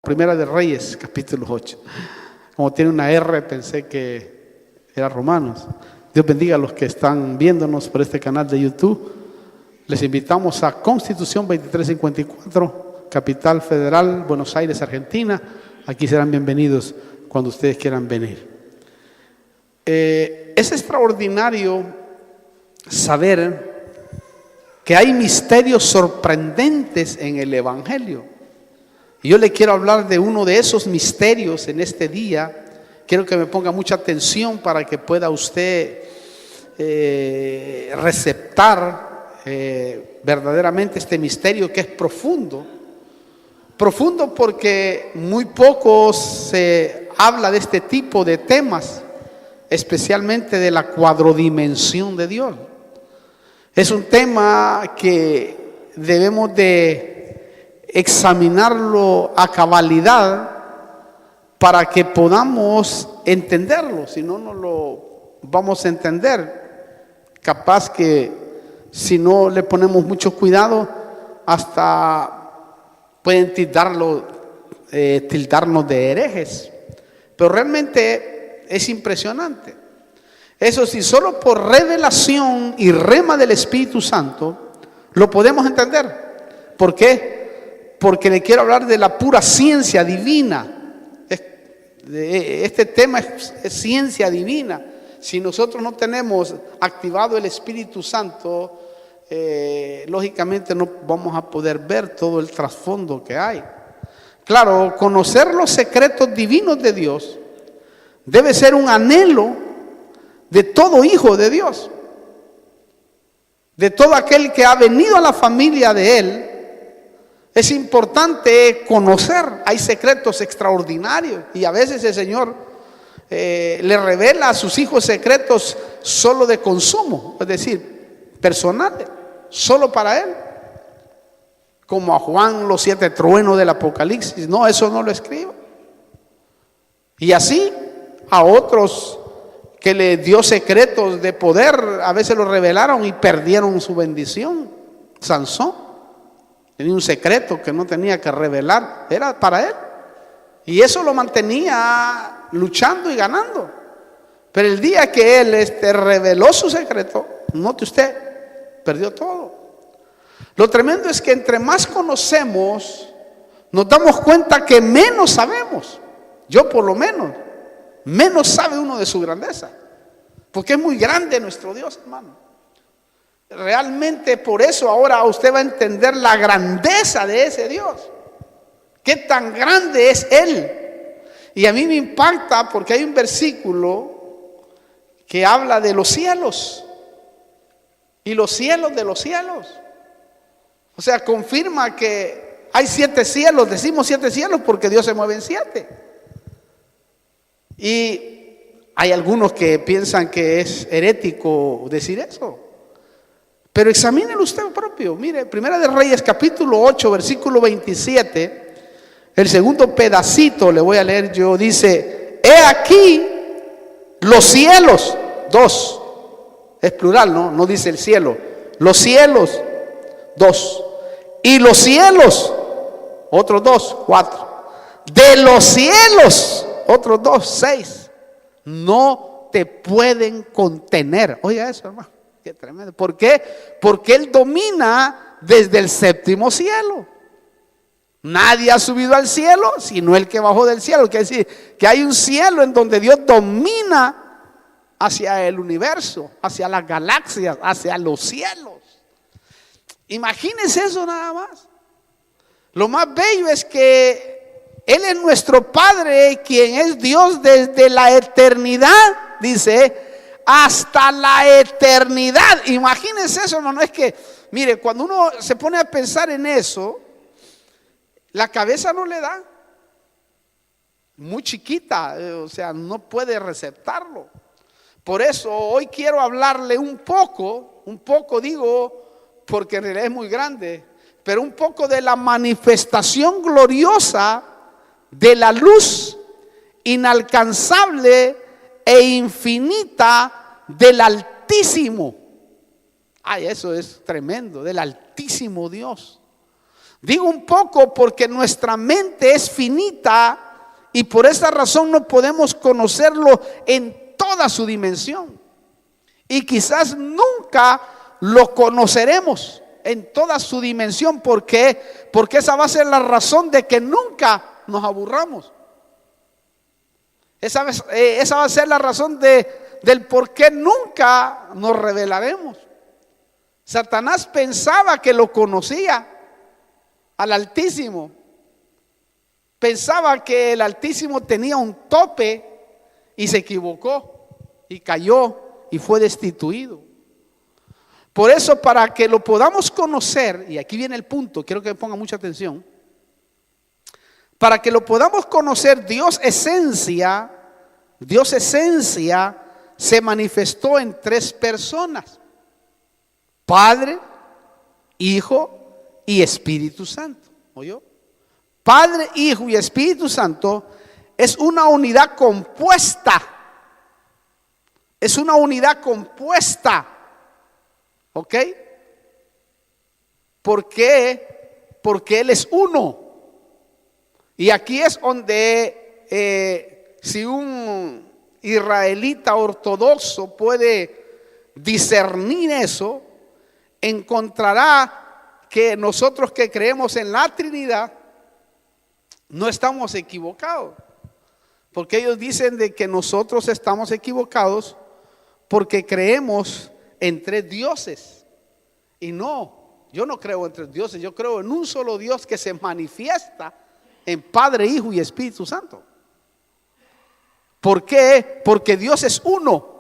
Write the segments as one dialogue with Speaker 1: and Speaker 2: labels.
Speaker 1: Primera de Reyes, capítulo 8. Como tiene una R, pensé que era Romanos. Dios bendiga a los que están viéndonos por este canal de YouTube. Les invitamos a Constitución 2354, Capital Federal, Buenos Aires, Argentina. Aquí serán bienvenidos cuando ustedes quieran venir. Es extraordinario saber que hay misterios sorprendentes en el Evangelio. Y yo le quiero hablar de uno de esos misterios en este día. Quiero que me ponga mucha atención para que pueda usted receptar verdaderamente este misterio que es profundo. Profundo porque muy poco se habla de este tipo de temas, especialmente de la cuadrodimensión de Dios. Es un tema que debemos de examinarlo a cabalidad para que podamos entenderlo, si no, no lo vamos a entender. Capaz que si no le ponemos mucho cuidado, hasta pueden tildarnos de herejes. Pero realmente es impresionante. Eso sí, solo por revelación y rema del Espíritu Santo lo podemos entender. ¿Por qué? Porque le quiero hablar de la pura ciencia divina. Este tema es ciencia divina. Si nosotros no tenemos activado el Espíritu Santo, lógicamente no vamos a poder ver todo el trasfondo que hay. Claro, conocer los secretos divinos de Dios debe ser un anhelo de todo hijo de Dios, de todo aquel que ha venido a la familia de Él. Es importante conocer, hay secretos extraordinarios y a veces el Señor le revela a sus hijos secretos solo de consumo, es decir, personales, solo para Él. Como a Juan los 7 truenos del Apocalipsis, no, eso no lo escribe. Y así a otros que le dio secretos de poder, a veces lo revelaron y perdieron su bendición. Sansón tenía un secreto que no tenía que revelar, era para él. Y eso lo mantenía luchando y ganando. Pero el día que él reveló su secreto, note usted, perdió todo. Lo tremendo es que entre más conocemos, nos damos cuenta que menos sabemos. Yo por lo menos sabe uno de su grandeza. Porque es muy grande nuestro Dios, hermano. Realmente por eso ahora usted va a entender la grandeza de ese Dios. Qué tan grande es Él. Y a mí me impacta porque hay un versículo que habla de los cielos. Y los cielos de los cielos. O sea, confirma que hay 7 cielos. Decimos 7 cielos porque Dios se mueve en 7. Y hay algunos que piensan que es herético decir eso. Pero examínelo usted propio. Mire, Primera de Reyes capítulo 8, versículo 27. El segundo pedacito le voy a leer yo. Dice: he aquí los cielos. 2. Es plural, no dice el cielo. Los cielos. 2. Y los cielos. Otros 2. 4. De los cielos. Otros 2, 6. No te pueden contener. Oiga eso, hermano. Qué tremendo. ¿Por qué? Porque Él domina desde el 7º cielo. Nadie ha subido al cielo sino el que bajó del cielo. Quiere decir que hay un cielo en donde Dios domina hacia el universo, hacia las galaxias, hacia los cielos. Imagínense eso nada más. Lo más bello es que Él es nuestro Padre, quien es Dios desde la eternidad, dice, hasta la eternidad. Imagínense eso, hermano. Es que, mire, cuando uno se pone a pensar en eso, la cabeza no le da. Muy chiquita, o sea, no puede receptarlo. Por eso hoy quiero hablarle un poco digo, porque en realidad es muy grande, pero un poco de la manifestación gloriosa de la luz inalcanzable e infinita del Altísimo. Ay, eso es tremendo, del Altísimo Dios. Digo un poco porque nuestra mente es finita y por esa razón no podemos conocerlo en toda su dimensión. Y quizás nunca lo conoceremos en toda su dimensión. ¿Por qué? Porque esa va a ser la razón de que nunca nos aburramos. Esa va a ser la razón del por qué nunca nos revelaremos. Satanás pensaba que lo conocía al Altísimo. Pensaba que el Altísimo tenía un tope y se equivocó y cayó y fue destituido. Por eso, para que lo podamos conocer, y aquí viene el punto, quiero que me ponga mucha atención. Para que lo podamos conocer, Dios esencia se manifestó en tres personas: Padre, Hijo y Espíritu Santo. ¿Oyó? Padre, Hijo y Espíritu Santo es una unidad compuesta. Es una unidad compuesta. ¿Ok? ¿Por qué? Porque Él es uno. Y aquí es donde si un israelita ortodoxo puede discernir eso, encontrará que nosotros que creemos en la Trinidad no estamos equivocados. Porque ellos dicen de que nosotros estamos equivocados porque creemos en tres dioses. Y no, yo no creo en tres dioses, yo creo en un solo Dios que se manifiesta en Padre, Hijo y Espíritu Santo. ¿Por qué? Porque Dios es uno,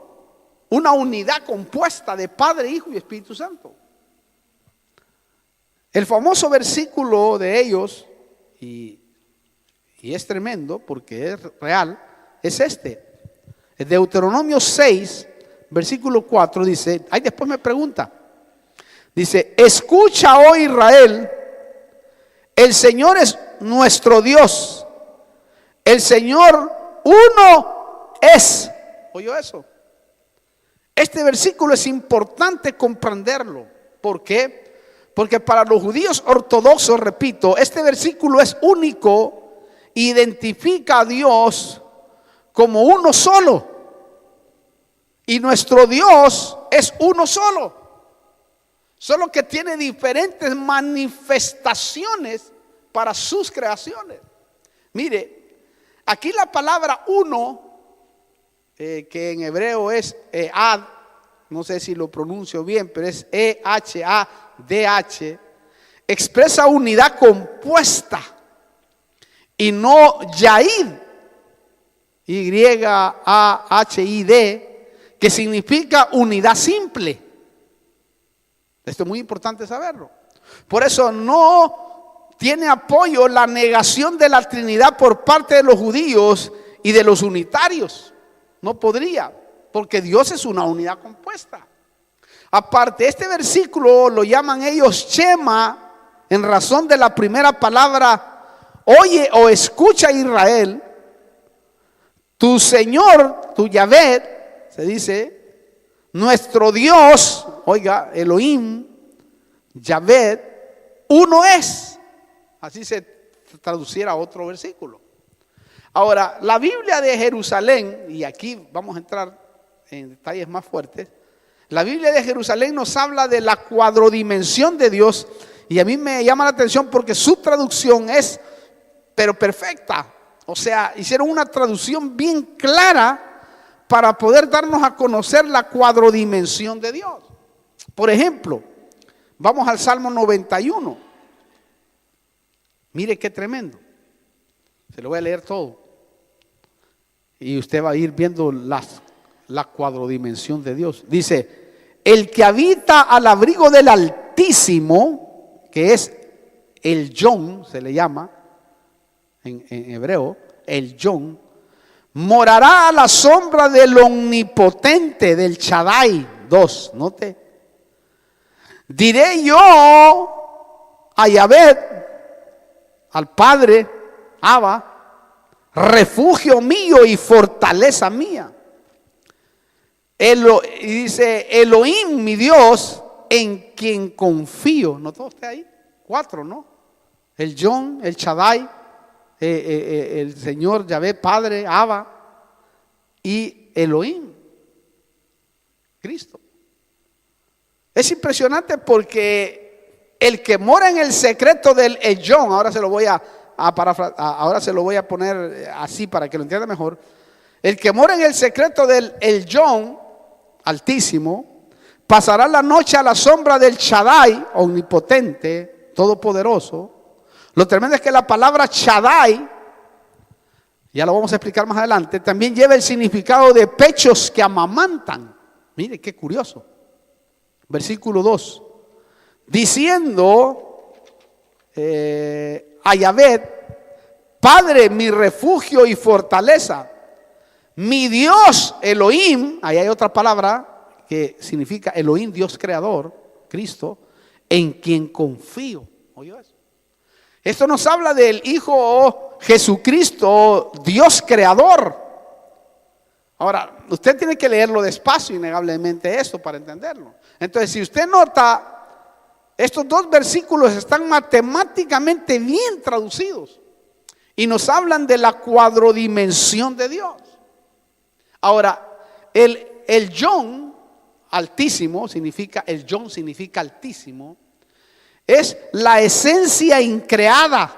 Speaker 1: una unidad compuesta de Padre, Hijo y Espíritu Santo. El famoso versículo de ellos, y es tremendo porque es real, es este. El Deuteronomio 6, versículo 4 dice, ahí después me pregunta, dice: escucha, oh Israel, el Señor es nuestro Dios, el Señor uno es. ¿Oyó eso? Este versículo es importante comprenderlo. ¿Por qué? Porque para los judíos ortodoxos, repito, este versículo es único, identifica a Dios como uno solo. Y nuestro Dios es uno solo. Solo que tiene diferentes manifestaciones para sus creaciones. Mire, aquí la palabra uno, que en hebreo es Ehad, no sé si lo pronuncio bien, pero es E-H-A-D-H, expresa unidad compuesta y no Yahid, Y-A-H-I-D, que significa unidad simple. Esto es muy importante saberlo. Por eso no tiene apoyo la negación de la Trinidad por parte de los judíos y de los unitarios. No podría, porque Dios es una unidad compuesta. Aparte, este versículo lo llaman ellos Shema, en razón de la primera palabra: oye o escucha, Israel, tu Señor, tu Yahvé, se dice, nuestro Dios, oiga, Elohim, Yahvé, uno es. Así se traduciera otro versículo. Ahora, la Biblia de Jerusalén, y aquí vamos a entrar en detalles más fuertes, la Biblia de Jerusalén nos habla de la cuadrodimensión de Dios, y a mí me llama la atención porque su traducción es, pero perfecta. O sea, hicieron una traducción bien clara para poder darnos a conocer la cuadrodimensión de Dios. Por ejemplo, vamos al Salmo 91. Mire qué tremendo. Se lo voy a leer todo. Y usted va a ir viendo la cuadrodimensión de Dios. Dice: el que habita al abrigo del Altísimo, que es el Yon, se le llama en hebreo, el Yon, morará a la sombra del Omnipotente, del Shaddai. 2, note. Diré yo a Yahvé, al Padre, Abba, refugio mío y fortaleza mía. Y dice: Elohim, mi Dios, en quien confío. ¿Notó usted ahí? 4, ¿no? el John, el Shaddai, el Señor Yahvé, Padre, Abba, y Elohim, Cristo. Es impresionante porque el que mora en el secreto del John, ahora se lo voy ahora se lo voy a poner así para que lo entienda mejor. El que mora en el secreto del John Altísimo pasará la noche a la sombra del Shaddai, omnipotente, todopoderoso. Lo tremendo es que la palabra Shaddai, ya lo vamos a explicar más adelante, también lleva el significado de pechos que amamantan. Mire qué curioso. Versículo 2. Diciendo a Yahvé, Padre, mi refugio y fortaleza, mi Dios Elohim, ahí hay otra palabra que significa Elohim, Dios creador, Cristo, en quien confío. ¿Oyó eso? Esto nos habla del Hijo Jesucristo, Dios creador. Ahora, usted tiene que leerlo despacio, innegablemente, esto para entenderlo. Entonces, si usted nota, estos dos versículos están matemáticamente bien traducidos y nos hablan de la cuadrodimensión de Dios. Ahora, el John altísimo significa, el John significa altísimo, es la esencia increada,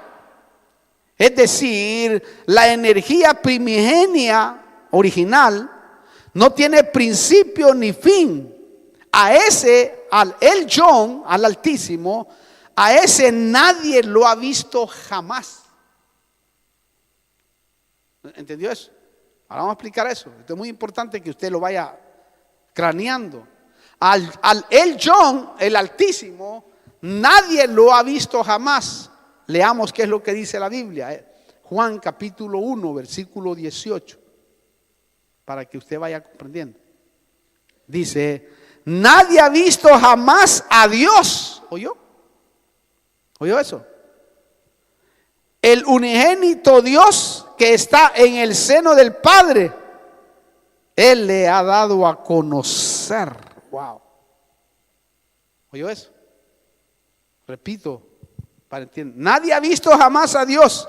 Speaker 1: es decir, la energía primigenia original, no tiene principio ni fin. A ese, el John, al Altísimo, a ese nadie lo ha visto jamás. ¿Entendió eso? Ahora vamos a explicar eso. Esto es muy importante que usted lo vaya craneando. El John, el Altísimo, nadie lo ha visto jamás. Leamos qué es lo que dice la Biblia. Juan capítulo 1, versículo 18. Para que usted vaya comprendiendo. Dice, nadie ha visto jamás a Dios. ¿Oyó? ¿Oyó eso? El unigénito Dios que está en el seno del Padre, Él le ha dado a conocer. Wow. ¿Oyó eso? Repito, para entender. Nadie ha visto jamás a Dios,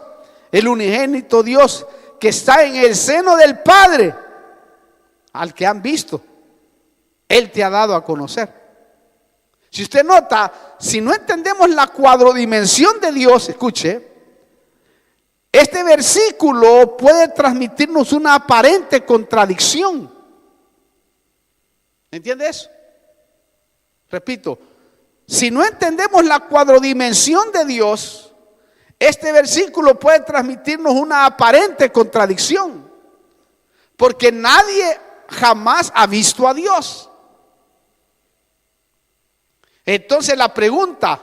Speaker 1: el unigénito Dios que está en el seno del Padre. Al que han visto, Él te ha dado a conocer. Si usted nota, si no entendemos la cuadrodimensión de Dios, escuche, este versículo puede transmitirnos una aparente contradicción. ¿Entiende eso? Repito, si no entendemos la cuadrodimensión de Dios, este versículo puede transmitirnos una aparente contradicción. Porque nadie jamás ha visto a Dios. Entonces la pregunta,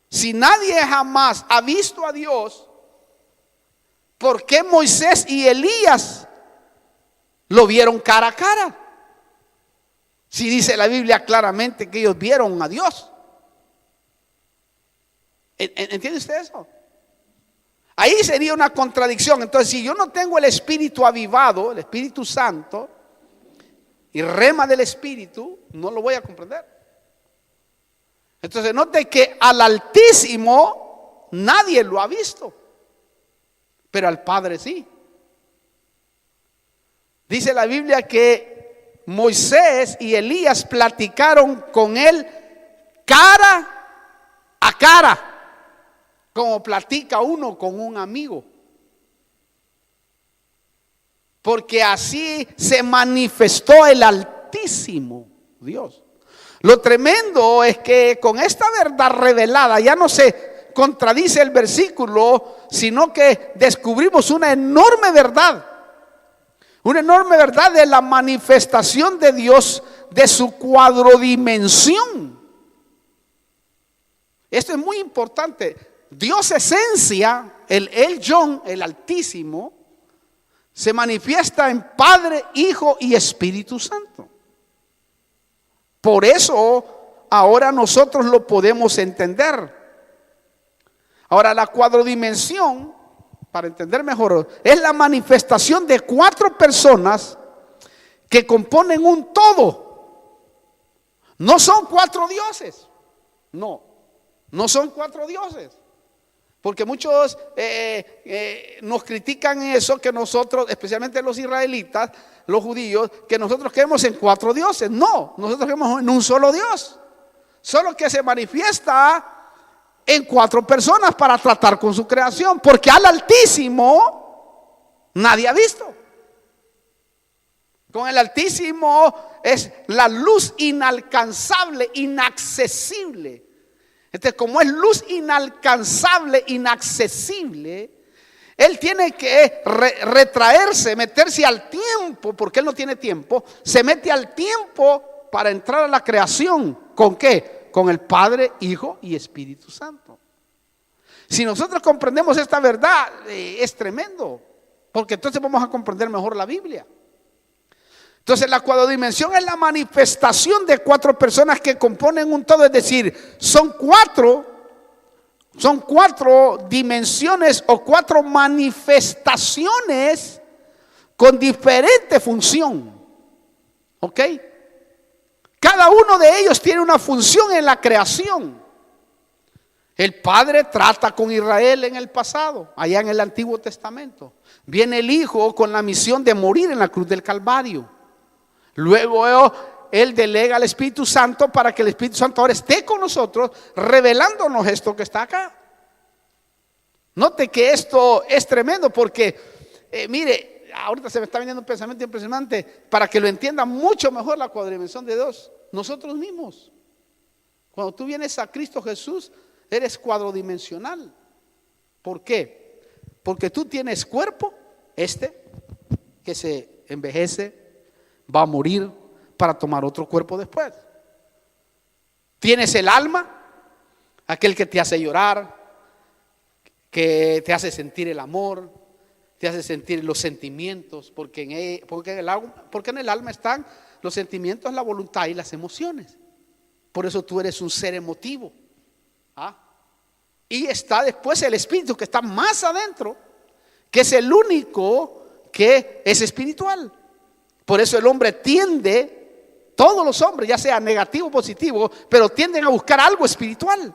Speaker 1: si nadie jamás ha visto a Dios, ¿por qué Moisés y Elías lo vieron cara a cara? Si dice la Biblia claramente que ellos vieron a Dios. ¿Entiende usted eso? Ahí sería una contradicción. Entonces, si yo no tengo el Espíritu avivado, el Espíritu Santo, y rema del Espíritu, no lo voy a comprender. Entonces, note que al Altísimo nadie lo ha visto, pero al Padre sí. Dice la Biblia que Moisés y Elías platicaron con él cara a cara, como platica uno con un amigo. Porque así se manifestó el Altísimo Dios. Lo tremendo es que con esta verdad revelada ya no se contradice el versículo, sino que descubrimos una enorme verdad. Una enorme verdad de la manifestación de Dios, de su cuadrodimensión. Esto es muy importante. Dios esencia, el John, el Altísimo, se manifiesta en Padre, Hijo y Espíritu Santo. Por eso ahora nosotros lo podemos entender. Ahora la cuadrodimensión, para entender mejor, es la manifestación de 4 personas que componen un todo. No son 4 dioses. No son 4 dioses. Porque muchos nos critican eso, que nosotros, especialmente los israelitas, los judíos, que nosotros creemos en 4 dioses. No, nosotros creemos en un solo Dios, solo que se manifiesta en 4 personas para tratar con su creación, porque al Altísimo nadie ha visto. Con el Altísimo es la luz inalcanzable, inaccesible. Entonces, como es luz inalcanzable, inaccesible, Él tiene que retraerse, meterse al tiempo, porque Él no tiene tiempo. Se mete al tiempo para entrar a la creación. ¿Con qué? Con el Padre, Hijo y Espíritu Santo. Si nosotros comprendemos esta verdad, es tremendo, porque entonces vamos a comprender mejor la Biblia. Entonces la cuadrodimensión es la manifestación de 4 personas que componen un todo, es decir, son 4 dimensiones o 4 manifestaciones con diferente función. ¿Ok? Cada uno de ellos tiene una función en la creación. El Padre trata con Israel en el pasado, allá en el Antiguo Testamento. Viene el Hijo con la misión de morir en la cruz del Calvario. Luego Él delega al Espíritu Santo para que el Espíritu Santo ahora esté con nosotros, revelándonos esto que está acá. Note que esto es tremendo porque, mire, ahorita se me está viniendo un pensamiento impresionante para que lo entienda mucho mejor la cuadridimensión de Dios. Nosotros mismos, cuando tú vienes a Cristo Jesús, eres cuadrodimensional. ¿Por qué? Porque tú tienes cuerpo, que se envejece, va a morir para tomar otro cuerpo después. Tienes el alma, aquel que te hace llorar, que te hace sentir el amor, te hace sentir los sentimientos, porque en el alma están los sentimientos, la voluntad y las emociones. Por eso tú eres un ser emotivo. Y está después el espíritu, que está más adentro, que es el único que es espiritual. Por eso el hombre tiende, todos los hombres, ya sea negativo o positivo, pero tienden a buscar algo espiritual,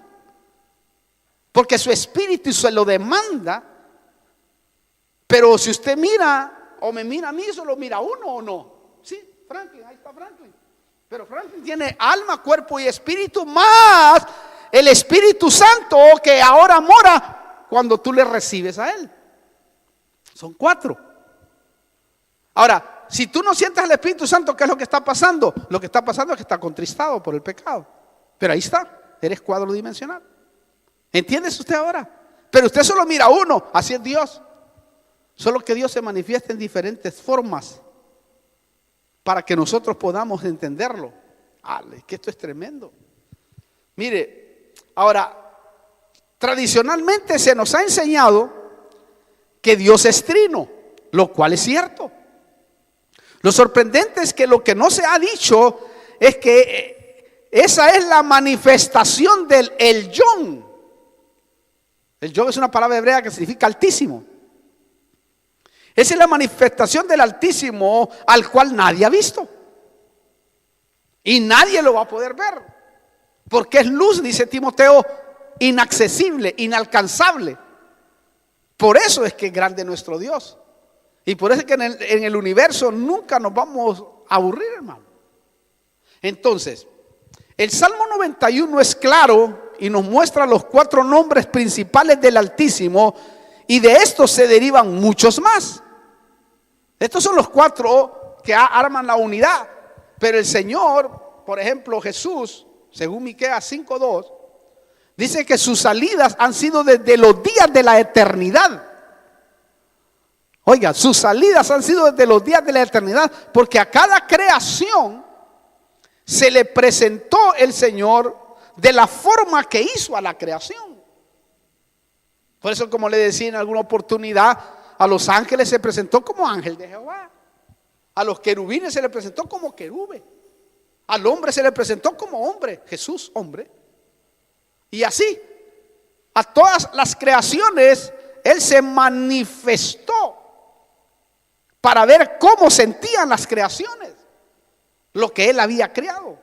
Speaker 1: porque su espíritu se lo demanda. Pero si usted mira o me mira a mí, ¿solo mira uno o no? Sí, Franklin, ahí está Franklin. Pero Franklin tiene alma, cuerpo y espíritu, más el Espíritu Santo que ahora mora cuando tú le recibes a Él. Son 4. Ahora, si tú no sientes al Espíritu Santo, ¿qué es lo que está pasando? Lo que está pasando es que está contristado por el pecado. Pero ahí está, eres cuadrodimensional. ¿Entiendes usted ahora? Pero usted solo mira uno, así es Dios. Solo que Dios se manifiesta en diferentes formas para que nosotros podamos entenderlo. Es que esto es tremendo. Mire, ahora, tradicionalmente se nos ha enseñado que Dios es trino, lo cual es cierto. Lo sorprendente es que lo que no se ha dicho es que esa es la manifestación del Elyon. Elyon es una palabra hebrea que significa altísimo. Esa es la manifestación del Altísimo al cual nadie ha visto. Y nadie lo va a poder ver. Porque es luz, dice Timoteo, inaccesible, inalcanzable. Por eso es que es grande nuestro Dios. Y por eso es que en el universo nunca nos vamos a aburrir, hermano. Entonces, el Salmo 91 es claro y nos muestra los 4 nombres principales del Altísimo, y de estos se derivan muchos más. Estos son los 4 que arman la unidad. Pero el Señor, por ejemplo Jesús, según Miqueas 5:2, dice que sus salidas han sido desde los días de la eternidad. Oiga, sus salidas han sido desde los días de la eternidad, porque a cada creación se le presentó el Señor de la forma que hizo a la creación. Por eso, como le decía en alguna oportunidad, a los ángeles se presentó como ángel de Jehová, a los querubines se le presentó como querube, al hombre se le presentó como hombre, Jesús hombre, y así a todas las creaciones Él se manifestó para ver cómo sentían las creaciones lo que Él había creado.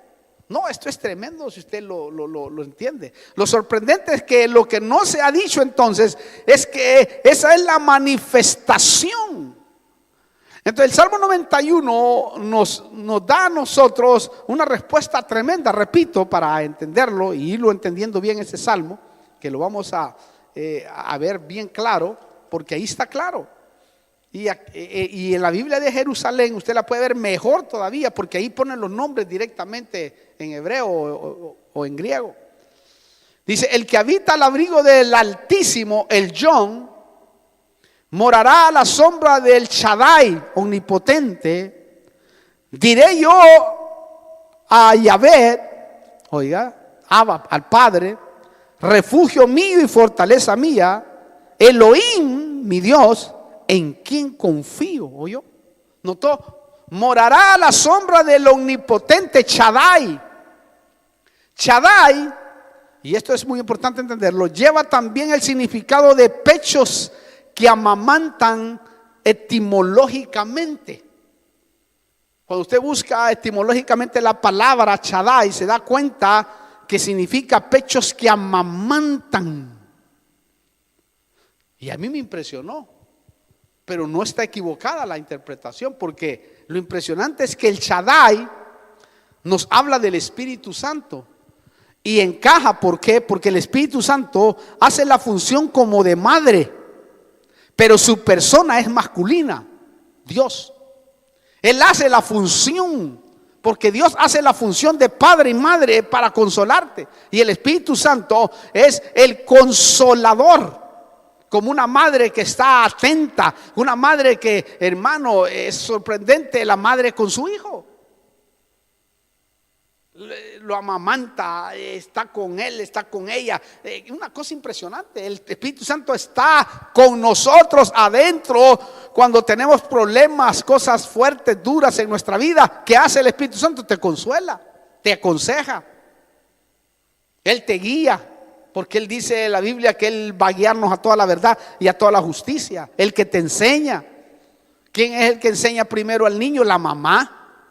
Speaker 1: No, esto es tremendo si usted lo entiende. Lo sorprendente es que lo que no se ha dicho entonces es que esa es la manifestación. Entonces el Salmo 91 nos da a nosotros una respuesta tremenda, repito, para entenderlo y irlo entendiendo bien ese Salmo, que lo vamos a ver bien claro, porque ahí está claro. Y en la Biblia de Jerusalén usted la puede ver mejor todavía, porque ahí ponen los nombres directamente en hebreo o en griego. Dice: el que habita al abrigo del Altísimo, el Yon, morará a la sombra del Shaddai omnipotente. Diré yo a Yahvé, oiga, Abba, al Padre, refugio mío y fortaleza mía, Elohim, mi Dios, en quien confío. ¿Oyó? ¿Notó? Morará a la sombra del omnipotente Shaddai. Shaddai, y esto es muy importante entenderlo, lleva también el significado de pechos que amamantan etimológicamente. Cuando usted busca etimológicamente la palabra Shaddai, se da cuenta que significa pechos que amamantan. Y a mí me impresionó, pero no está equivocada la interpretación, porque lo impresionante es que el Shaddai nos habla del Espíritu Santo y encaja. ¿Por qué? Porque el Espíritu Santo hace la función como de madre, pero su persona es masculina, Dios. Él hace la función, porque Dios hace la función de padre y madre para consolarte, y el Espíritu Santo es el consolador. Como una madre que está atenta, una madre que, hermano, es sorprendente la madre con su hijo. Lo amamanta, está con él, está con ella. Una cosa impresionante. El Espíritu Santo está con nosotros adentro cuando tenemos problemas, cosas fuertes, duras en nuestra vida. ¿Qué hace el Espíritu Santo? Te consuela, te aconseja, Él te guía. Porque Él dice en la Biblia que Él va a guiarnos a toda la verdad y a toda la justicia. El que te enseña. ¿Quién es el que enseña primero al niño? La mamá.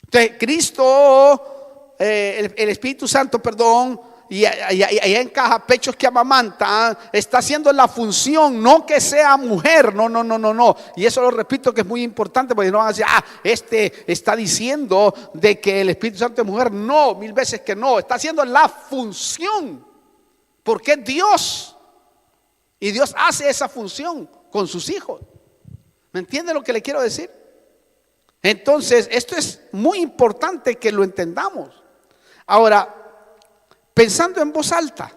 Speaker 1: Entonces Cristo, el Espíritu Santo, perdón, y ahí encaja pechos que amamantan, está haciendo la función, no que sea mujer, no. Y eso lo repito que es muy importante, porque no van a decir, este está diciendo de que el Espíritu Santo es mujer. No, mil veces que no, está haciendo la función. Porque es Dios, y Dios hace esa función con sus hijos. ¿Me entiende lo que le quiero decir? Entonces, esto es muy importante que lo entendamos. Ahora, pensando en voz alta,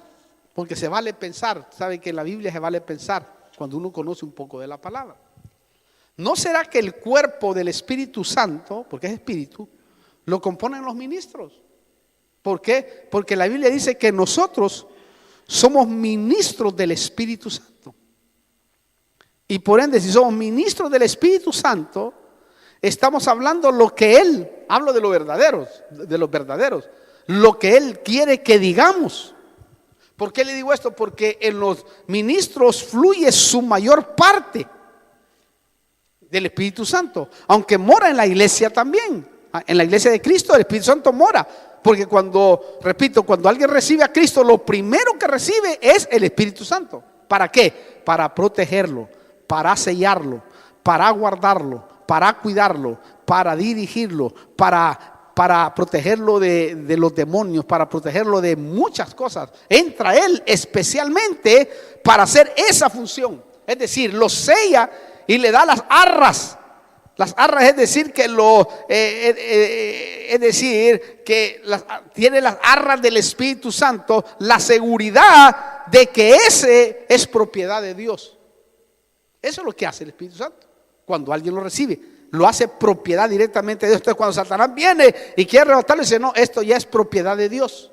Speaker 1: porque se vale pensar, sabe que en la Biblia se vale pensar cuando uno conoce un poco de la palabra. ¿No será que el cuerpo del Espíritu Santo, porque es espíritu, lo componen los ministros? ¿Por qué? Porque la Biblia dice que nosotros somos ministros del Espíritu Santo. Y por ende, si somos ministros del Espíritu Santo, estamos hablando lo que Él, hablo de los verdaderos, lo que Él quiere que digamos. ¿Por qué le digo esto? Porque en los ministros fluye su mayor parte del Espíritu Santo, aunque mora en la iglesia también. En la iglesia de Cristo el Espíritu Santo mora. Porque cuando alguien recibe a Cristo, lo primero que recibe es el Espíritu Santo. ¿Para qué? Para protegerlo, para sellarlo, para guardarlo, para cuidarlo, para dirigirlo, para protegerlo de los demonios, para protegerlo de muchas cosas. Entra Él especialmente para hacer esa función. Es decir, lo sella y le da las arras. Las arras es decir que tiene las arras del Espíritu Santo, la seguridad de que ese es propiedad de Dios. Eso es lo que hace el Espíritu Santo cuando alguien lo recibe, lo hace propiedad directamente de Dios. Entonces cuando Satanás viene y quiere arrebatarlo, dice: no, esto ya es propiedad de Dios.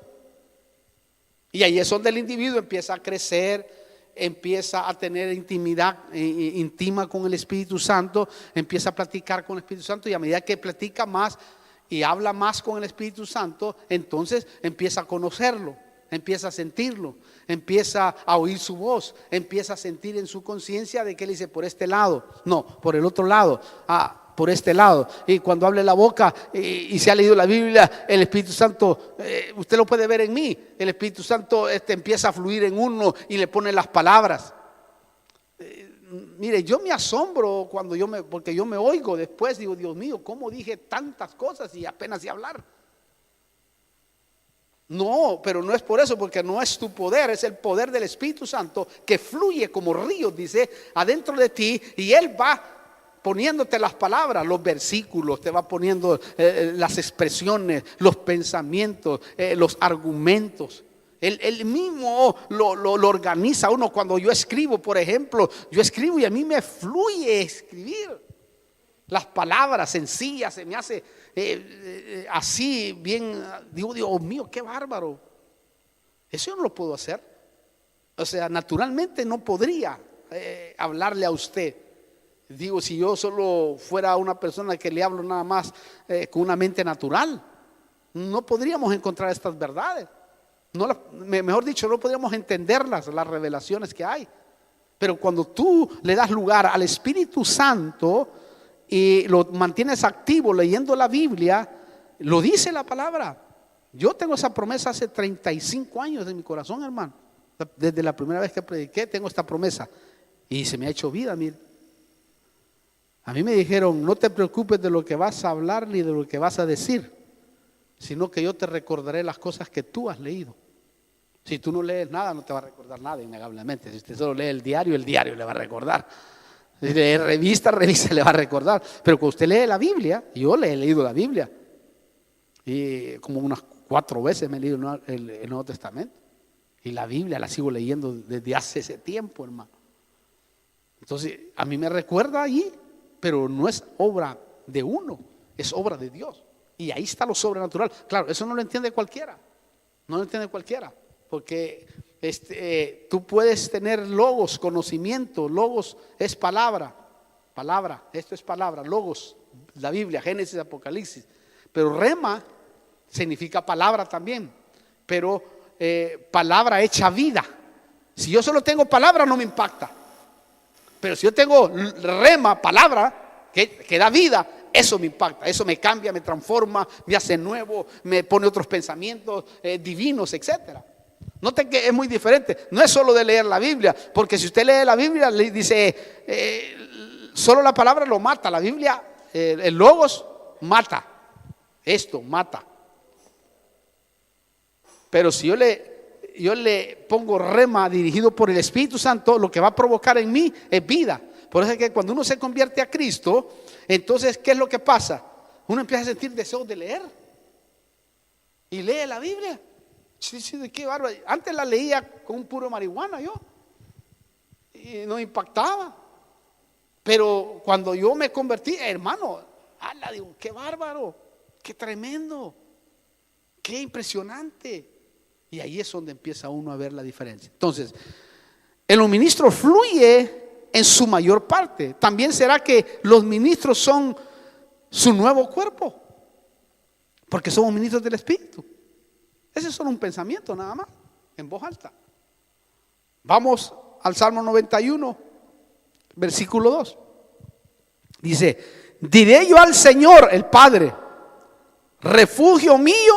Speaker 1: Y ahí es donde el individuo empieza a crecer, empieza a tener intimidad íntima con el Espíritu Santo, empieza a platicar con el Espíritu Santo, y a medida que platica más y habla más con el Espíritu Santo, entonces empieza a conocerlo, empieza a sentirlo, empieza a oír su voz, empieza a sentir en su conciencia de que Él dice: por este lado, no, por el otro lado. por este lado. Y cuando hable la boca y se ha leído la Biblia, el Espíritu Santo, usted lo puede ver en mí, el Espíritu Santo empieza a fluir en uno y le pone las palabras. Mire, yo me asombro cuando porque yo me oigo después, digo, Dios mío, ¿cómo dije tantas cosas y apenas sé hablar? No, pero no es por eso, porque no es tu poder, es el poder del Espíritu Santo que fluye como ríos, dice, adentro de ti, y Él va poniéndote las palabras, los versículos, te va poniendo las expresiones, los pensamientos, los argumentos. Él mismo lo organiza uno. Cuando yo escribo, por ejemplo, yo escribo y a mí me fluye escribir. Las palabras sencillas se me hace así bien. Digo, Dios mío, qué bárbaro. Eso yo no lo puedo hacer. O sea, naturalmente no podría hablarle a usted. Digo, si yo solo fuera una persona que le hablo nada más con una mente natural, no podríamos encontrar estas verdades. Mejor dicho, no podríamos entenderlas, las revelaciones que hay. Pero cuando tú le das lugar al Espíritu Santo y lo mantienes activo leyendo la Biblia, lo dice la palabra. Yo tengo esa promesa hace 35 años en mi corazón, hermano. Desde la primera vez que prediqué tengo esta promesa y se me ha hecho vida. Mire, a mí me dijeron, no te preocupes de lo que vas a hablar ni de lo que vas a decir, sino que yo te recordaré las cosas que tú has leído. Si tú no lees nada, no te va a recordar nada, innegablemente. Si usted solo lee el diario le va a recordar. Si lee revista le va a recordar. Pero cuando usted lee la Biblia, yo le he leído la Biblia, y como unas 4 veces me he leído el Nuevo Testamento. Y la Biblia la sigo leyendo desde hace ese tiempo, hermano. Entonces, a mí me recuerda allí, pero no es obra de uno, es obra de Dios. Y ahí está lo sobrenatural. Claro, eso no lo entiende cualquiera. No lo entiende cualquiera. Porque tú puedes tener logos, conocimiento. Logos es palabra. Palabra, esto es palabra. Logos, la Biblia, Génesis, Apocalipsis. Pero rema significa palabra también. Pero palabra hecha vida. Si yo solo tengo palabra, no me impacta. Pero si yo tengo rema, palabra, que da vida, eso me impacta, eso me cambia, me transforma, me hace nuevo, me pone otros pensamientos divinos, etcétera. Noten que es muy diferente. No es solo de leer la Biblia, porque si usted lee la Biblia, le dice solo la palabra lo mata. La Biblia, el logos mata. Esto mata. Pero si yo le pongo rema dirigido por el Espíritu Santo, lo que va a provocar en mí es vida. Por eso es que cuando uno se convierte a Cristo, entonces, ¿qué es lo que pasa? Uno empieza a sentir deseos de leer. Y lee la Biblia. Sí, de qué bárbaro. Antes la leía con un puro marihuana yo. Y no impactaba. Pero cuando yo me convertí, hermano, digo, qué bárbaro, qué tremendo, qué impresionante. Y ahí es donde empieza uno a ver la diferencia. Entonces, en los ministros fluye en su mayor parte. También será que los ministros son su nuevo cuerpo, porque somos ministros del Espíritu. Ese es solo un pensamiento nada más, en voz alta. Vamos al Salmo 91, versículo 2. Dice, diré yo al Señor, el Padre, refugio mío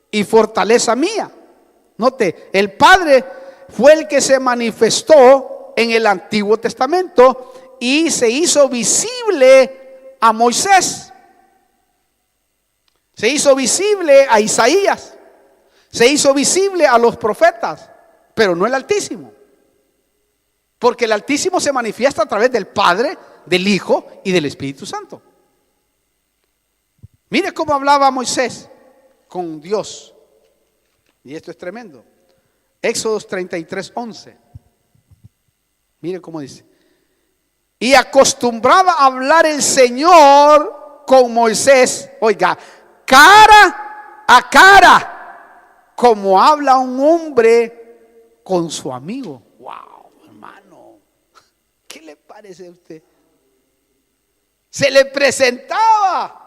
Speaker 1: y fortaleza mía. Note, el Padre fue el que se manifestó en el Antiguo Testamento y se hizo visible a Moisés, se hizo visible a Isaías, se hizo visible a los profetas, pero no el Altísimo, porque el Altísimo se manifiesta a través del Padre, del Hijo y del Espíritu Santo. Mire cómo hablaba Moisés con Dios, y esto es tremendo. Éxodo 33:11. Mire cómo dice: y acostumbraba a hablar el Señor con Moisés, oiga, cara a cara, como habla un hombre con su amigo. Wow, hermano, ¿qué le parece a usted? Se le presentaba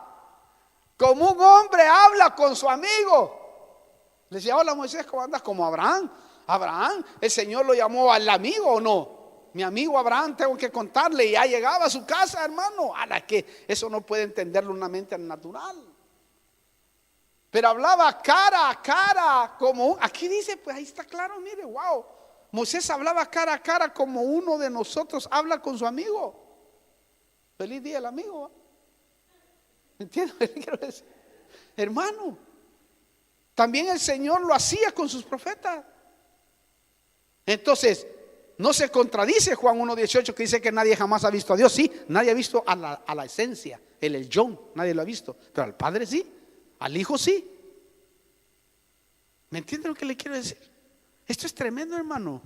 Speaker 1: como un hombre habla con su amigo. Le decía, hola Moisés, ¿cómo andas? Como Abraham. Abraham, ¿el Señor lo llamó al amigo o no? Mi amigo Abraham, tengo que contarle, y ya llegaba a su casa, hermano, a la que eso no puede entenderlo una mente natural. Pero hablaba cara a cara, aquí dice, pues ahí está claro, mire, wow. Moisés hablaba cara a cara como uno de nosotros habla con su amigo. Feliz día el amigo. ¿Me entiendes lo que quiero decir? Hermano, también el Señor lo hacía con sus profetas. Entonces, no se contradice Juan 1:18 que dice que nadie jamás ha visto a Dios. Sí, nadie ha visto a la esencia, el John, nadie lo ha visto. Pero al Padre sí, al Hijo sí. ¿Me entiende lo que le quiero decir? Esto es tremendo, hermano.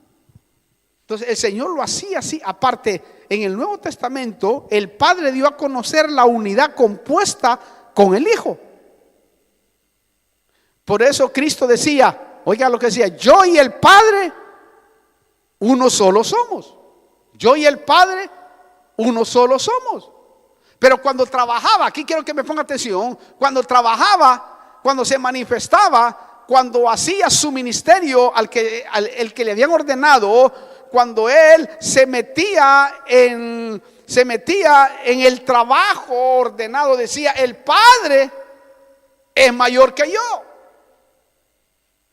Speaker 1: Entonces el Señor lo hacía así. Aparte, en el Nuevo Testamento el Padre dio a conocer la unidad compuesta con el Hijo. Por eso Cristo decía, oiga lo que decía, yo y el Padre uno solo somos. Yo y el Padre uno solo somos. Pero cuando trabajaba, aquí quiero que me ponga atención, cuando trabajaba, cuando se manifestaba, cuando hacía su ministerio el que le habían ordenado, cuando él se metía en el trabajo ordenado, decía, el Padre es mayor que yo.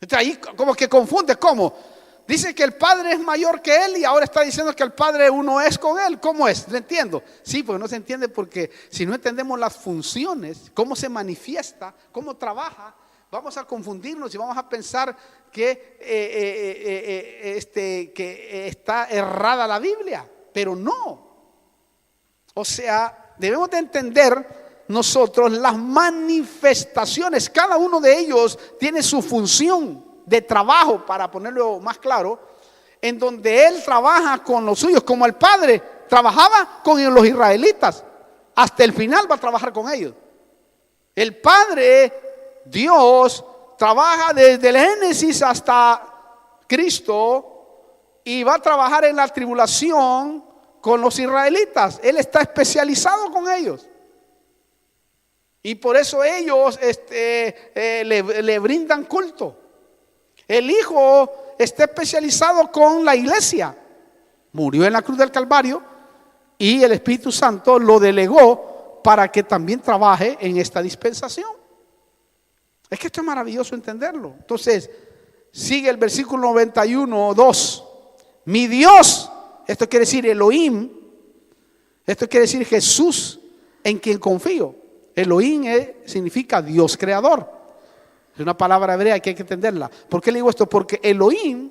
Speaker 1: Entonces ahí como que confunde, ¿cómo? Dice que el Padre es mayor que él y ahora está diciendo que el Padre uno es con él. ¿Cómo es? ¿Le entiendo? Sí, porque no se entiende, porque si no entendemos las funciones, cómo se manifiesta, cómo trabaja, vamos a confundirnos y vamos a pensar que está errada la Biblia. Pero no. O sea, debemos de entender nosotros las manifestaciones. Cada uno de ellos tiene su función de trabajo, para ponerlo más claro, en donde él trabaja con los suyos, como el Padre trabajaba con los israelitas. Hasta el final va a trabajar con ellos. El Padre, Dios, trabaja desde el Génesis hasta Cristo y va a trabajar en la tribulación con los israelitas. Él está especializado con ellos. Y por eso ellos le brindan culto. El Hijo está especializado con la iglesia. Murió en la cruz del Calvario y el Espíritu Santo lo delegó para que también trabaje en esta dispensación. Es que esto es maravilloso entenderlo. Entonces, sigue el versículo 91:2. Mi Dios, esto quiere decir Elohim, esto quiere decir Jesús en quien confío. Elohim significa Dios creador. Es una palabra hebrea que hay que entenderla. ¿Por qué le digo esto? Porque Elohim,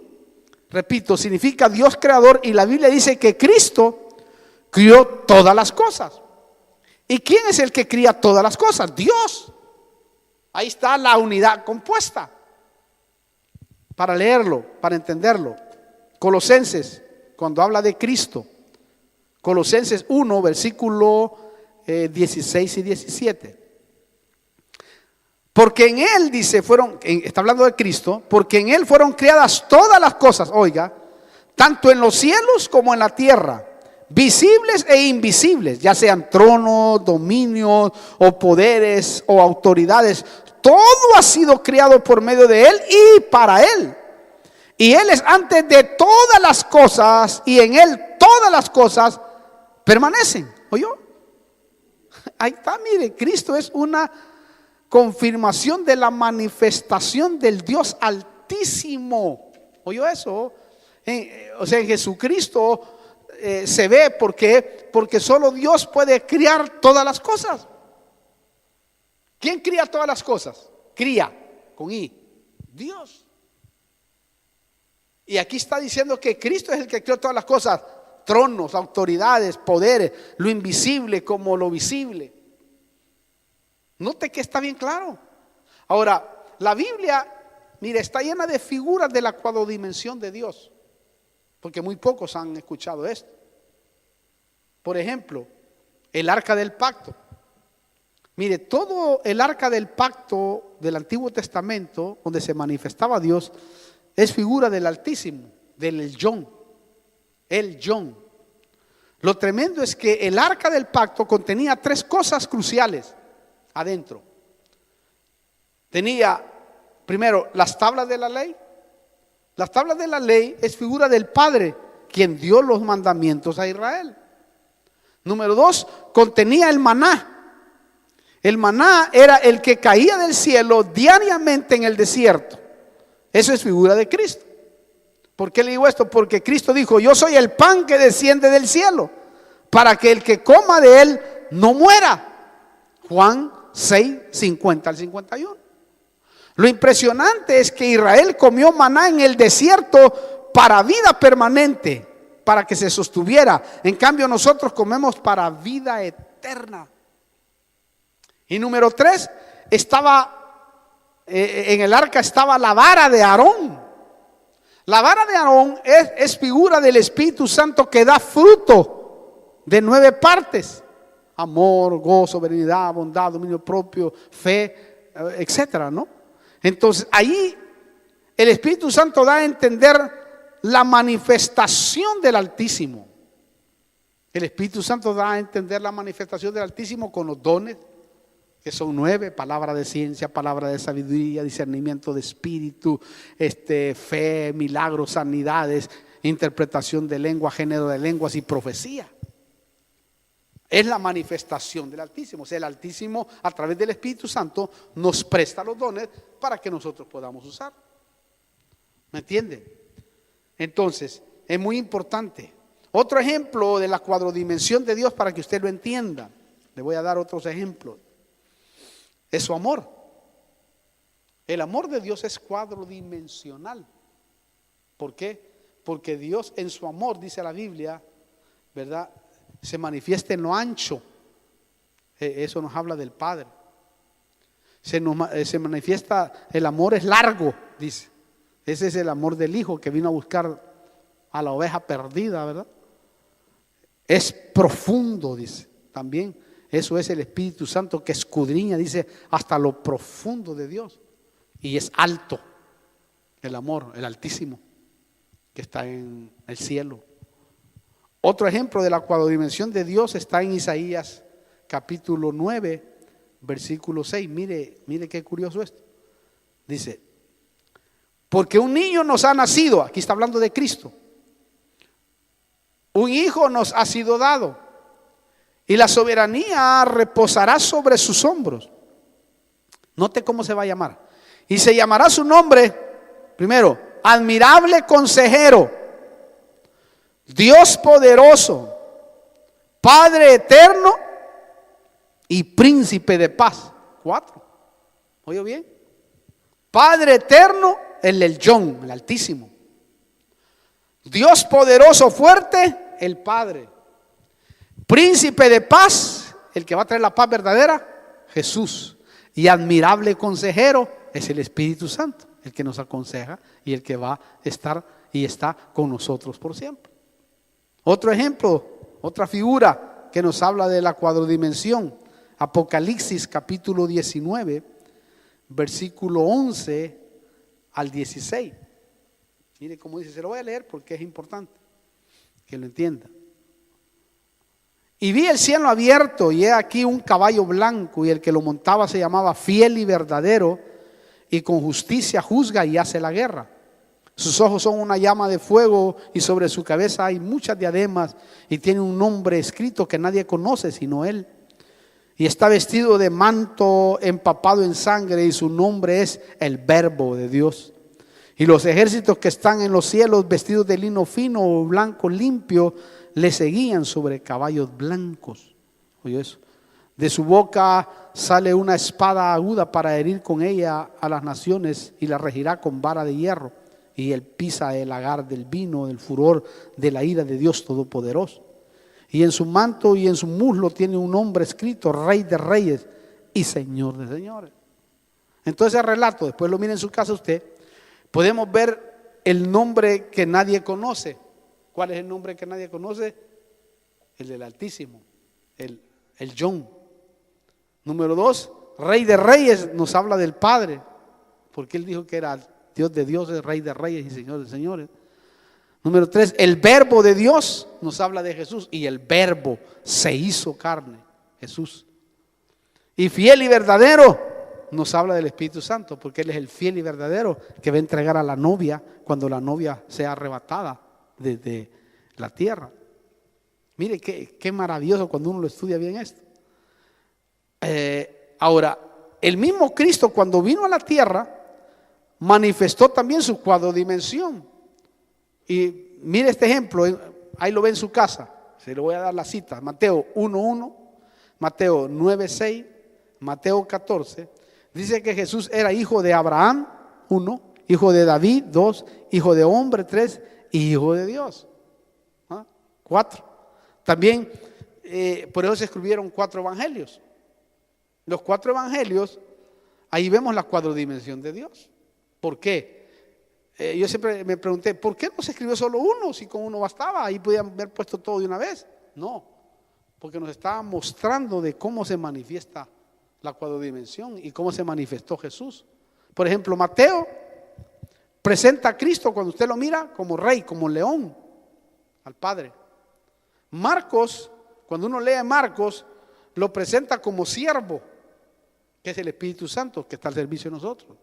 Speaker 1: repito, significa Dios creador, y la Biblia dice que Cristo crió todas las cosas. ¿Y quién es el que cría todas las cosas? Dios. Ahí está la unidad compuesta. Para leerlo, para entenderlo. Colosenses, cuando habla de Cristo, Colosenses 1, versículo 16 y 17. Porque en Él, dice, está hablando de Cristo, porque en Él fueron creadas todas las cosas, oiga, tanto en los cielos como en la tierra, visibles e invisibles, ya sean tronos, dominios o poderes o autoridades. Todo ha sido creado por medio de Él y para Él. Y Él es antes de todas las cosas, y en Él todas las cosas permanecen. ¿Oyó? Ahí está, mire, Cristo es una confirmación de la manifestación del Dios Altísimo. ¿Oyó eso? O sea, en Jesucristo se ve porque solo Dios puede criar todas las cosas. ¿Quién cría todas las cosas? Cría, con I, Dios. Y aquí está diciendo que Cristo es el que creó todas las cosas: tronos, autoridades, poderes, lo invisible como lo visible. Note que está bien claro. Ahora, la Biblia, mire, está llena de figuras de la cuadridimensión de Dios, porque muy pocos han escuchado esto. Por ejemplo, el arca del pacto. Mire, todo el arca del pacto del Antiguo Testamento, donde se manifestaba Dios, es figura del Altísimo, del El Yon. Lo tremendo es que el arca del pacto contenía tres cosas cruciales adentro. Tenía primero las tablas de la ley. Las tablas de la ley es figura del Padre quien dio los mandamientos a Israel. Número 2, contenía el maná. El maná era el que caía del cielo diariamente en el desierto. Eso es figura de Cristo. ¿Por qué le digo esto? Porque Cristo dijo: yo soy el pan que desciende del cielo, para que el que coma de él no muera. Juan 6, 50 al 51. Lo impresionante es que Israel comió maná en el desierto para vida permanente, para que se sostuviera. En cambio nosotros comemos para vida eterna. Y número 3, en el arca estaba la vara de Aarón. La vara de Aarón es figura del Espíritu Santo que da fruto de 9 partes: amor, gozo, benignidad, bondad, dominio propio, fe, etcétera, ¿no? Entonces ahí el Espíritu Santo da a entender la manifestación del Altísimo. El Espíritu Santo da a entender la manifestación del Altísimo con los dones, que son 9: palabra de ciencia, palabra de sabiduría, discernimiento de espíritu, fe, milagros, sanidades, interpretación de lengua, género de lenguas y profecía. Es la manifestación del Altísimo. O sea, el Altísimo a través del Espíritu Santo nos presta los dones para que nosotros podamos usar. ¿Me entienden? Entonces, es muy importante. Otro ejemplo de la cuadrodimensión de Dios para que usted lo entienda. Le voy a dar otros ejemplos. Es su amor. El amor de Dios es cuadrodimensional. ¿Por qué? Porque Dios en su amor, dice la Biblia, ¿verdad?, se manifiesta en lo ancho. Eso nos habla del Padre. Se manifiesta, el amor es largo, dice. Ese es el amor del Hijo que vino a buscar a la oveja perdida, ¿verdad? Es profundo, dice. También eso es el Espíritu Santo que escudriña, dice, hasta lo profundo de Dios. Y es alto el amor, el Altísimo, que está en el cielo. Otro ejemplo de la cuadrodimensión de Dios está en Isaías capítulo 9, versículo 6. Mire qué curioso esto. Dice: porque un niño nos ha nacido, aquí está hablando de Cristo, un hijo nos ha sido dado, y la soberanía reposará sobre sus hombros. Note cómo se va a llamar. Y se llamará su nombre, primero, admirable consejero, Dios poderoso, Padre eterno y príncipe de paz. 4. ¿Oye bien? Padre eterno, el Elyon, el Altísimo. Dios poderoso, fuerte, el Padre. Príncipe de paz, el que va a traer la paz verdadera, Jesús. Y admirable consejero es el Espíritu Santo, el que nos aconseja y el que va a estar y está con nosotros por siempre. Otro ejemplo, otra figura que nos habla de la cuadrodimensión, Apocalipsis capítulo 19, versículo 11 al 16. Mire cómo dice, se lo voy a leer porque es importante que lo entienda. Y vi el cielo abierto, y he aquí un caballo blanco, y el que lo montaba se llamaba Fiel y Verdadero, y con justicia juzga y hace la guerra. Sus ojos son una llama de fuego, y sobre su cabeza hay muchas diademas, y tiene un nombre escrito que nadie conoce sino él. Y está vestido de manto empapado en sangre, y su nombre es el Verbo de Dios. Y los ejércitos que están en los cielos, vestidos de lino fino o blanco limpio, le seguían sobre caballos blancos. Oye eso. De su boca sale una espada aguda para herir con ella a las naciones, y la regirá con vara de hierro. Y él pisa el lagar del vino, del furor de la ira de Dios Todopoderoso. Y en su manto y en su muslo tiene un nombre escrito: Rey de Reyes y Señor de Señores. Entonces el relato, después lo mire en su casa usted, podemos ver el nombre que nadie conoce. ¿Cuál es el nombre que nadie conoce? El del Altísimo, el John. Número 2, Rey de Reyes, nos habla del Padre, porque él dijo que era Dios de dioses, Rey de Reyes y Señor de Señores. Número 3, el Verbo de Dios, nos habla de Jesús, y el Verbo se hizo carne, Jesús. Y Fiel y Verdadero nos habla del Espíritu Santo, porque él es el fiel y verdadero que va a entregar a la novia cuando la novia sea arrebatada la tierra. Mire qué maravilloso cuando uno lo estudia bien esto. Ahora, el mismo Cristo cuando vino a la tierra manifestó también su cuadrodimensión. Y mire este ejemplo, ahí lo ve en su casa, se le voy a dar la cita, Mateo 1:1, Mateo 9:6, Mateo 14, dice que Jesús era hijo de Abraham, 1, hijo de David, 2, hijo de hombre, 3, y hijo de Dios, 4. También, por eso se escribieron 4 evangelios. Los 4 evangelios, ahí vemos la cuadrodimensión de Dios. ¿Por qué? Yo siempre me pregunté, ¿por qué no se escribió solo uno? Si con uno bastaba, ahí podían haber puesto todo de una vez. No, porque nos estaba mostrando de cómo se manifiesta la cuadrodimensión y cómo se manifestó Jesús. Por ejemplo, Mateo presenta a Cristo, cuando usted lo mira, como rey, como león, al Padre. Marcos, cuando uno lee Marcos, lo presenta como siervo, que es el Espíritu Santo que está al servicio de nosotros.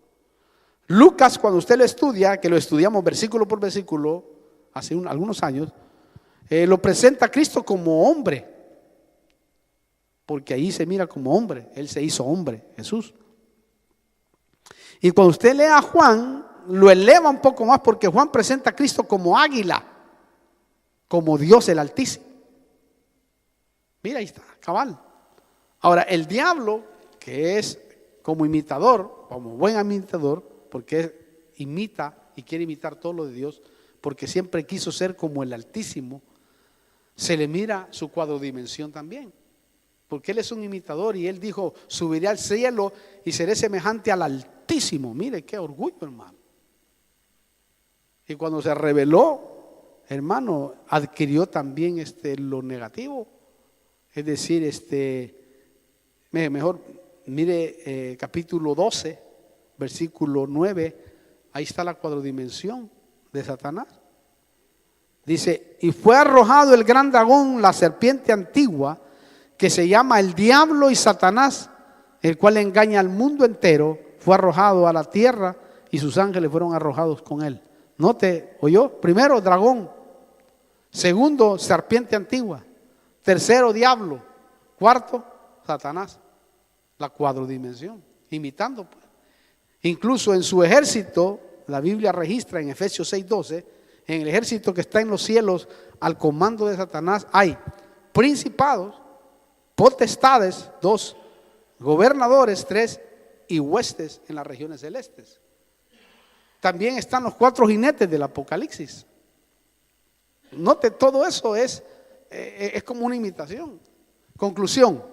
Speaker 1: Lucas, cuando usted lo estudia, que lo estudiamos versículo por versículo hace algunos años, lo presenta a Cristo como hombre, porque ahí se mira como hombre. Él se hizo hombre, Jesús. Y cuando usted lee a Juan, lo eleva un poco más, porque Juan presenta a Cristo como águila, como Dios el Altísimo. Mira, ahí está, cabal. Ahora, el diablo, que es como imitador, como buen imitador, porque imita y quiere imitar todo lo de Dios, porque siempre quiso ser como el Altísimo, se le mira su cuadrodimensión también, porque él es un imitador y él dijo, subiré al cielo y seré semejante al Altísimo. Mire qué orgullo, hermano. Y cuando se reveló, hermano, adquirió también lo negativo, es decir, mejor mire capítulo 12, versículo 9, ahí está la cuadrodimensión de Satanás. Dice, y fue arrojado el gran dragón, la serpiente antigua, que se llama el diablo y Satanás, el cual engaña al mundo entero, fue arrojado a la tierra y sus ángeles fueron arrojados con él. Note, ¿oyó? Primero, dragón. Segundo, serpiente antigua. Tercero, diablo. Cuarto, Satanás. La cuadrodimensión, imitando pues. Incluso en su ejército, la Biblia registra en Efesios 6:12, en el ejército que está en los cielos al comando de Satanás hay principados, potestades, 2, gobernadores, 3, y huestes en las regiones celestes. También están los 4 jinetes del Apocalipsis. Note, todo eso es como una imitación. Conclusión,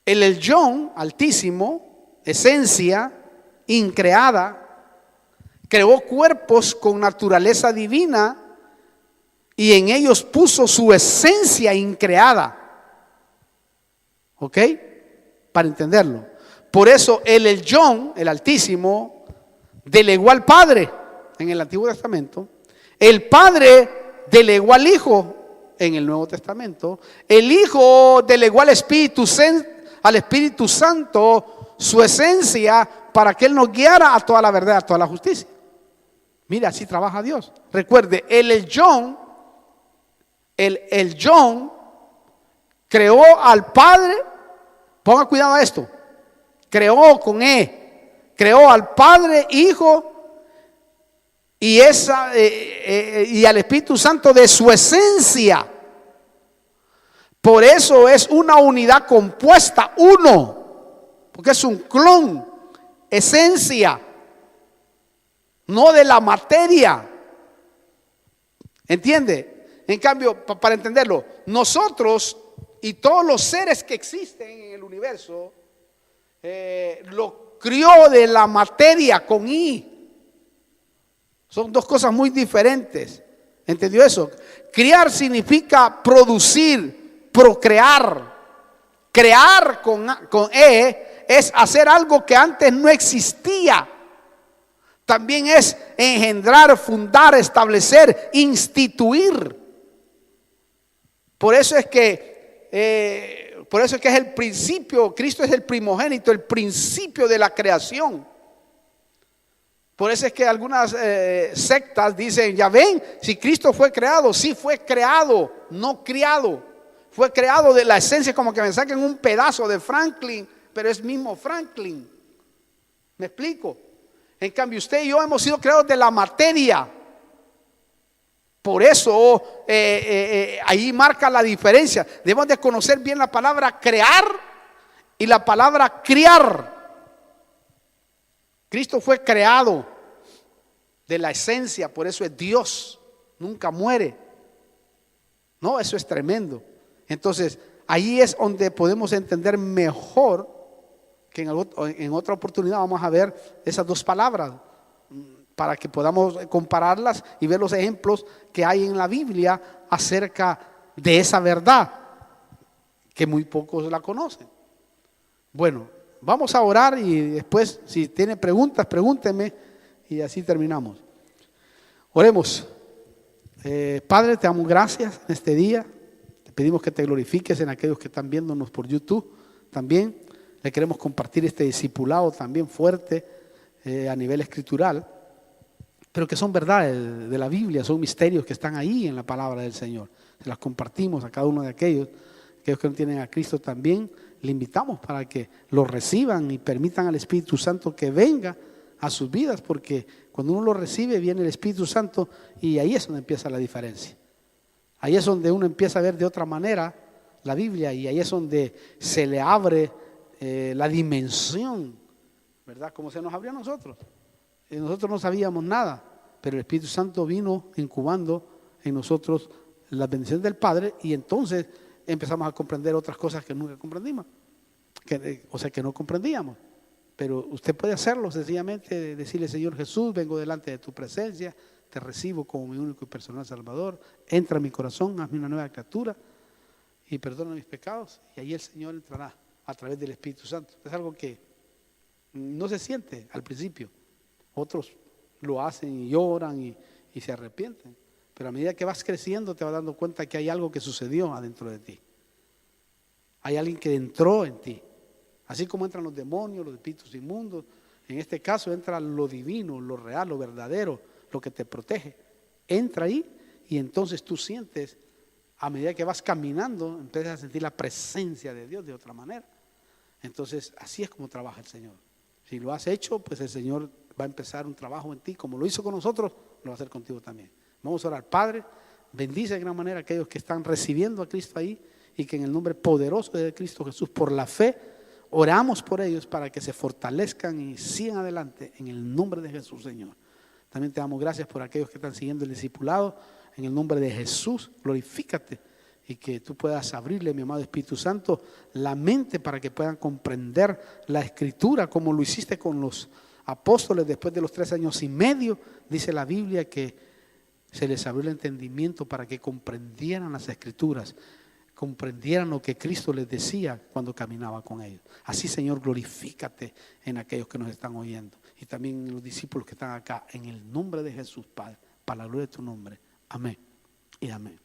Speaker 1: el Elyon Altísimo, esencia increada, creó cuerpos con naturaleza divina y en ellos puso su esencia increada. ¿Ok? Para entenderlo. Por eso el Elyon, el Altísimo, delegó al Padre en el Antiguo Testamento. El Padre delegó al Hijo en el Nuevo Testamento. El Hijo delegó al Espíritu Santo su esencia para que Él nos guiara a toda la verdad, a toda la justicia. Mira, así trabaja Dios. Recuerde, el Elyon creó al Padre. Ponga cuidado a esto. Creó con creó al Padre, Hijo y al Espíritu Santo de su esencia. Por eso es una unidad compuesta, uno, porque es un clon, esencia, no de la materia. ¿Entiende? En cambio, para entenderlo, nosotros y todos los seres que existen en el universo, lo crió de la materia con I. Son dos cosas muy diferentes. ¿Entendió eso? Criar significa producir, procrear. Crear con E es hacer algo que antes no existía. También es engendrar, fundar, establecer, instituir. Por eso es que es el principio. Cristo es el primogénito, el principio de la creación. Por eso es que algunas sectas dicen, ya ven, si Cristo fue creado, sí fue creado, no criado. Fue creado de la esencia, como que me saquen un pedazo de Franklin, pero es mismo Franklin. ¿Me explico? En cambio, usted y yo hemos sido creados de la materia. Por eso ahí marca la diferencia. Debemos de conocer bien la palabra crear y la palabra criar. Cristo fue creado de la esencia, por eso es Dios, nunca muere. No, eso es tremendo. Entonces, ahí es donde podemos entender mejor, que en otra oportunidad vamos a ver esas dos palabras, para que podamos compararlas y ver los ejemplos que hay en la Biblia acerca de esa verdad, que muy pocos la conocen. Bueno, vamos a orar y después, si tiene preguntas, pregúnteme y así terminamos. Oremos. Padre, te damos gracias en este día. Te pedimos que te glorifiques en aquellos que están viéndonos por YouTube. También le queremos compartir este discipulado también fuerte a nivel escritural, pero que son verdades de la Biblia, son misterios que están ahí en la palabra del Señor. Se las compartimos a cada uno de aquellos que no tienen a Cristo también. Le invitamos para que lo reciban y permitan al Espíritu Santo que venga a sus vidas, porque cuando uno lo recibe viene el Espíritu Santo y ahí es donde empieza la diferencia. Ahí es donde uno empieza a ver de otra manera la Biblia y ahí es donde se le abre la dimensión, ¿verdad? Como se nos abrió a nosotros. Nosotros no sabíamos nada, pero el Espíritu Santo vino incubando en nosotros la bendición del Padre y entonces empezamos a comprender otras cosas que nunca comprendimos, que no comprendíamos. Pero usted puede hacerlo sencillamente, decirle: Señor Jesús, vengo delante de tu presencia, te recibo como mi único y personal Salvador, entra en mi corazón, hazme una nueva criatura y perdona mis pecados, y ahí el Señor entrará a través del Espíritu Santo. Es algo que no se siente al principio. Otros lo hacen y lloran y se arrepienten, pero a medida que vas creciendo te vas dando cuenta que hay algo que sucedió adentro de ti. Hay alguien que entró en ti. Así como entran los demonios, los espíritus inmundos, en este caso entra lo divino, lo real, lo verdadero, lo que te protege. Entra ahí y entonces tú sientes, a medida que vas caminando, empiezas a sentir la presencia de Dios de otra manera. Entonces así es como trabaja el Señor. Si lo has hecho, pues el Señor va a empezar un trabajo en ti, como lo hizo con nosotros, lo va a hacer contigo también. Vamos a orar. Padre, bendice de gran manera a aquellos que están recibiendo a Cristo ahí y que en el nombre poderoso de Cristo Jesús, por la fe, oramos por ellos para que se fortalezcan y sigan adelante en el nombre de Jesús, Señor. También te damos gracias por aquellos que están siguiendo el discipulado. En el nombre de Jesús, glorifícate y que tú puedas abrirle, mi amado Espíritu Santo, la mente para que puedan comprender la Escritura como lo hiciste con los apóstoles después de los 3 años y medio. Dice la Biblia que se les abrió el entendimiento para que comprendieran las Escrituras, comprendieran lo que Cristo les decía cuando caminaba con ellos. Así, Señor, glorifícate en aquellos que nos están oyendo y también en los discípulos que están acá, en el nombre de Jesús, Padre, para la gloria de tu nombre. Amén y amén.